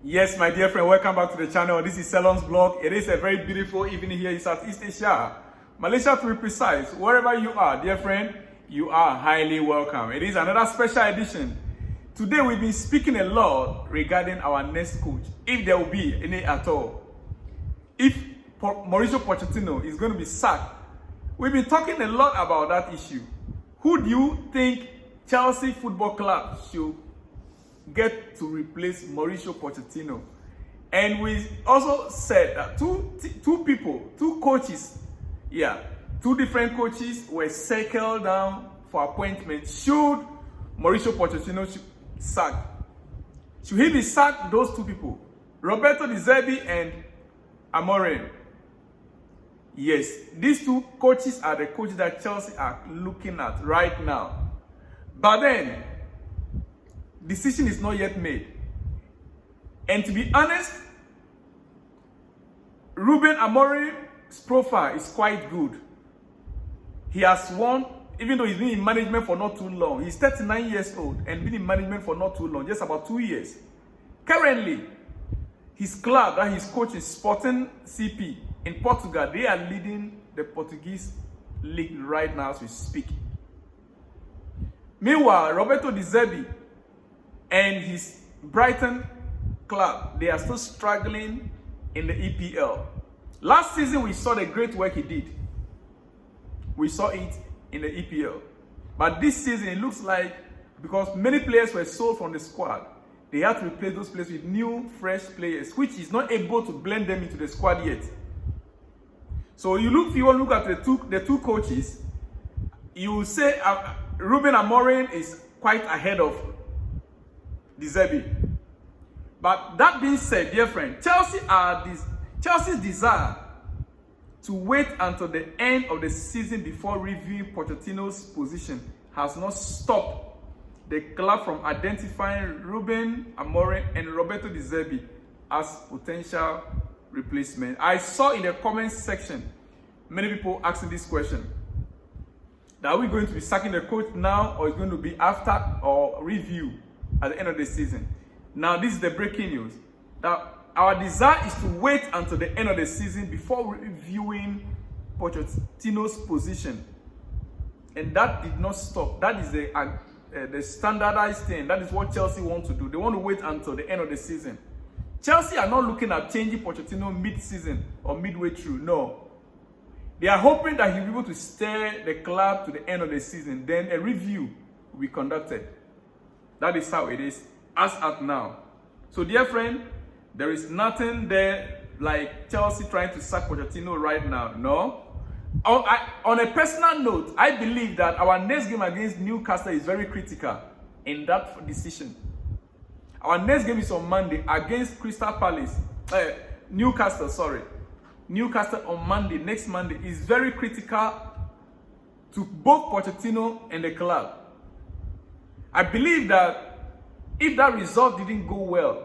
Yes, my dear friend, welcome back to the channel. This is Salon's blog. It is a very beautiful evening here in Southeast Asia, Malaysia to be precise. Wherever you are, dear friend, you are highly welcome. It is another special edition. Today we've been speaking a lot regarding our next coach, if there will be any at all. If Mauricio Pochettino is going to be sacked, we've been talking a lot about that issue. Who do you think Chelsea Football Club should get to replace Mauricio Pochettino? And we also said that two coaches, two different coaches were circled down for appointment. Should Mauricio Pochettino sack? Should he be sacked? Those two people, Roberto De Zerbi and Amorim. Yes, these two coaches are the coaches that Chelsea are looking at right now. But then, decision is not yet made. And to be honest, Ruben Amorim's profile is quite good. He has won, even though he's been in management for not too long. He's 39 years old and been in management for not too long, just about 2 years. Currently, his club that he's coaching, Sporting CP in Portugal, they are leading the Portuguese league right now as we speak. Meanwhile, Roberto De Zerbi and his Brighton club, they are still struggling in the EPL. Last season, we saw the great work he did. We saw it in the EPL. But this season, it looks like, because many players were sold from the squad, they have to replace those players with new, fresh players, which is not able to blend them into the squad yet. So if you want to look at the two coaches, you will say Ruben Amorim is quite ahead of De Zerbi. But that being said, dear friend, Chelsea's desire to wait until the end of the season before reviewing Pochettino's position has not stopped the club from identifying Ruben Amorim and Roberto De Zerbi as potential replacement. I saw in the comments section many people asking this question: are we going to be sacking the coach now, or is it going to be after or review at the end of the season? Now, this is the breaking news. That our desire is to wait until the end of the season before reviewing Pochettino's position. And that did not stop. That is the standardized thing. That is what Chelsea want to do. They want to wait until the end of the season. Chelsea are not looking at changing Pochettino mid-season or midway through. No. They are hoping that he'll be able to steer the club to the end of the season. Then a review will be conducted. That is how it is as at now. So, dear friend, there is nothing there like Chelsea trying to sack Pochettino right now. No. On a personal note, I believe that our next game against Newcastle is very critical in that decision. Our next game is on Monday against Crystal Palace. Newcastle on Monday, next Monday, is very critical to both Pochettino and the club. I believe that if that result didn't go well,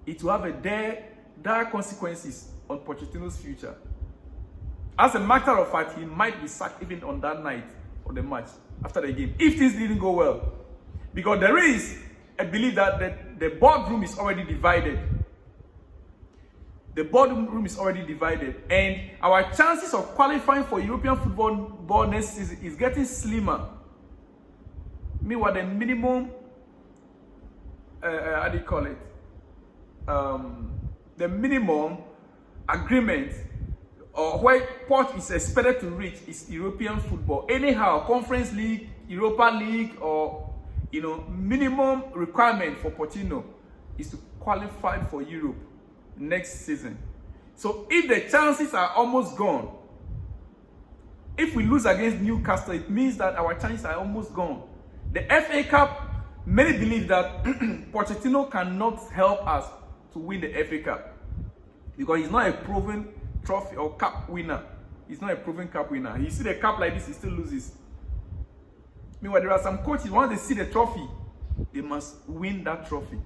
it will have dire consequences on Pochettino's future. As a matter of fact, he might be sacked even on that night of the match, after the game, if things didn't go well. Because there is a belief that the boardroom is already divided. The boardroom is already divided, and our chances of qualifying for European football next season is getting slimmer. Meanwhile, the minimum, the minimum agreement or where Port is expected to reach is European football. Anyhow, Conference League, Europa League, or minimum requirement for Pochettino is to qualify for Europe next season. So if the chances are almost gone, if we lose against Newcastle, it means that our chances are almost gone. The FA Cup, many believe that Pochettino cannot help us to win the FA Cup because he's not a proven trophy or cup winner. He's not a proven cup winner. You see the cup like this, he still loses. Meanwhile, there are some coaches, once they see the trophy, they must win that trophy.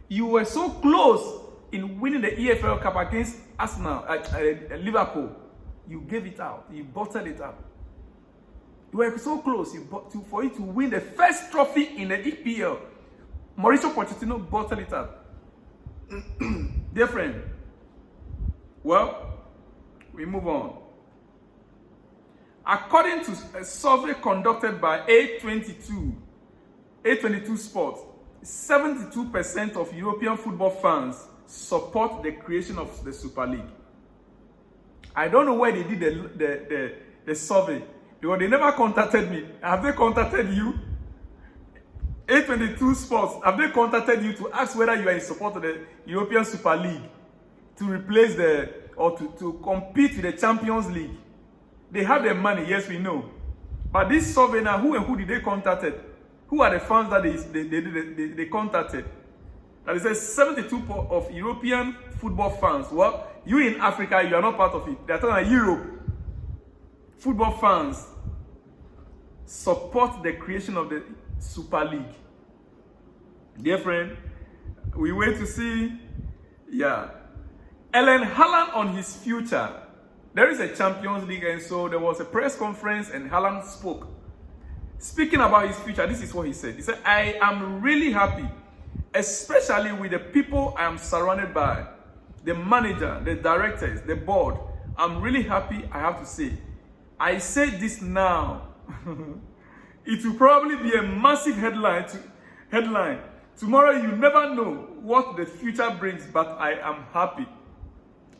You were so close in winning the EFL Cup against Arsenal, Liverpool. You gave it out. You bottled it up. You were so close for you to win the first trophy in the EPL. Mauricio Pochettino bottled it up. Dear friend, well, we move on. According to a survey conducted by A22 Sports, 72% of European football fans support the creation of the Super League. I don't know where they did the survey, because they never contacted me. Have they contacted you? A22 Sports, have they contacted you to ask whether you are in support of the European Super League to replace to compete with the Champions League? They have their money, yes, we know. But this survey now, who did they contact? Who are the fans that they contacted? That it says 72% of European football fans. Well, you in Africa, you are not part of it. They are talking about Europe. Football fans support the creation of the Super League. Dear friend, we wait to see. Yeah. Erling Haaland on his future. There is a Champions League, and so there was a press conference and Haaland spoke. Speaking about his future, this is what he said. He said, I am really happy, especially with the people I am surrounded by, the manager, the directors, the board. I'm really happy, I have to say. I say this now. It will probably be a massive headline. Tomorrow you never know what the future brings, but I am happy.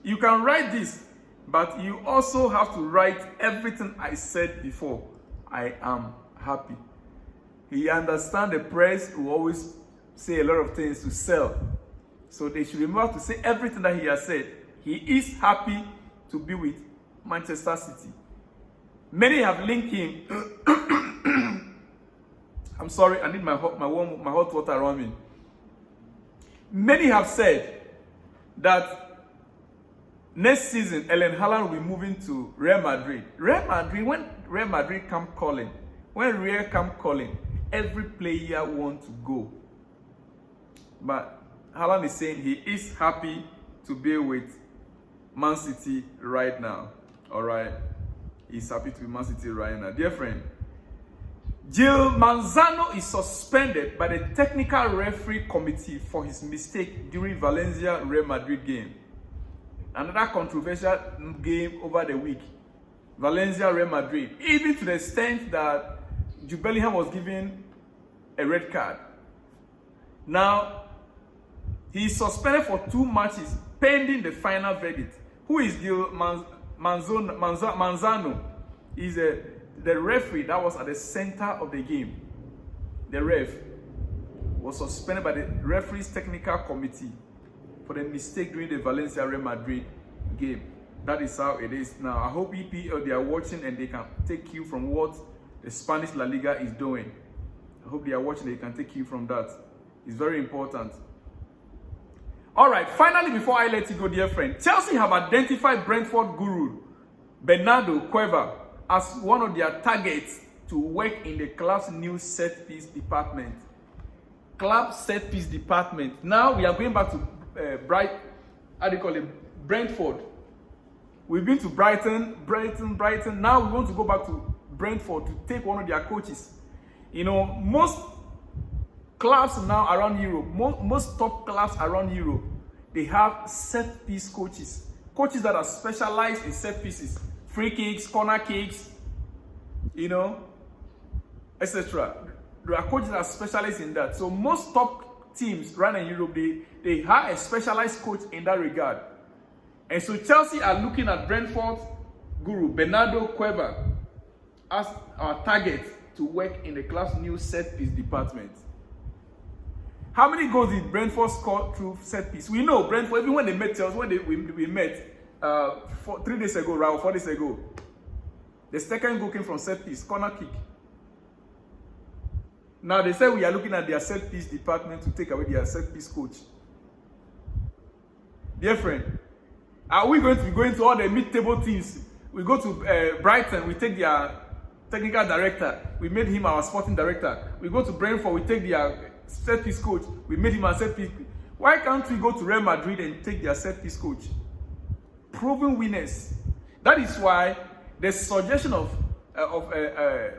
You can write this, but you also have to write everything I said before. I am happy. He understands the press will always say a lot of things to sell. So they should remember to say everything that he has said. He is happy to be with Manchester City. Many have linked him. I'm sorry, I need my hot water around me. Many have said that next season, Erling Haaland will be moving to Real Madrid. When Real Madrid come calling, every player wants to go. But Haaland is saying he is happy to be with Man City right now. All right. He's happy to be Man City right now. Dear friend, Gil Manzano is suspended by the technical referee committee for his mistake during Valencia-Real Madrid game. Another controversial game over the week. Valencia-Real Madrid. Even to the extent that Jude Bellingham was given a red card. Now, he is suspended for 2 matches pending the final verdict. Who is Gil Manzano? He's the referee that was at the center of the game. The ref was suspended by the referee's technical committee for the mistake during the Valencia-Real Madrid game. That is how it is now. I hope EPL, they are watching and they can take cue from what the Spanish La Liga is doing. I hope they are watching, they can take cue from that. It's very important. All right, finally, before I let you go, dear friend, Chelsea have identified Brentford guru Bernardo Cueva as one of their targets to work in the club's new set-piece department. Club set-piece department. Now we are going back to Brentford. We've been to Brighton. Now we want to go back to Brentford to take one of their coaches. You know, most clubs now around Europe, most top clubs around Europe, they have set-piece coaches. Coaches that are specialized in set pieces. Free kicks, corner kicks, you know, etc. There are coaches that are specialists in that. So most top teams right in Europe, they have a specialized coach in that regard. And so Chelsea are looking at Brentford guru Bernardo Cueva as our target to work in the club's new set-piece department. How many goals did Brentford score through set-piece? We know Brentford, even when they met Chelsea, we met 3 days ago, or 4 days ago, the second goal came from set-piece, corner kick. Now they say we are looking at their set-piece department to take away their set-piece coach. Dear friend, are we going to be going to all the mid-table teams? We go to Brighton, we take their technical director, we made him our sporting director. We go to Brentford, we take their set-piece coach, we made him our set-piece. Why can't we go to Real Madrid and take their set-piece coach? Proven winners. That is why the suggestion of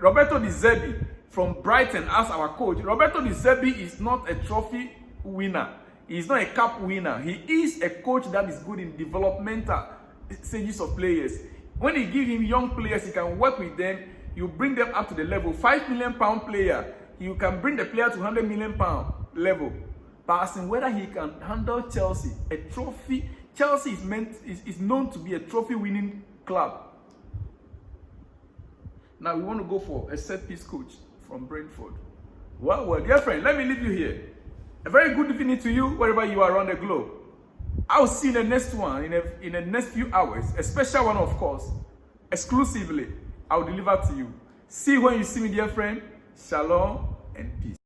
Roberto De Zerbi from Brighton as our coach. Roberto De Zerbi is not a trophy winner. He's not a cup winner. He is a coach that is good in developmental stages of players. When he gives him young players, he can work with them. You bring them up to the level. £5 million player, you can bring the player to £100 million level. But as in whether he can handle Chelsea, a trophy. Chelsea is known to be a trophy-winning club. Now we want to go for a set-piece coach from Brentford. Well, dear friend, let me leave you here. A very good evening to you wherever you are around the globe. I'll see you in the next one in the next few hours. A special one, of course. Exclusively, I'll deliver to you. See you when you see me, dear friend. Shalom and peace.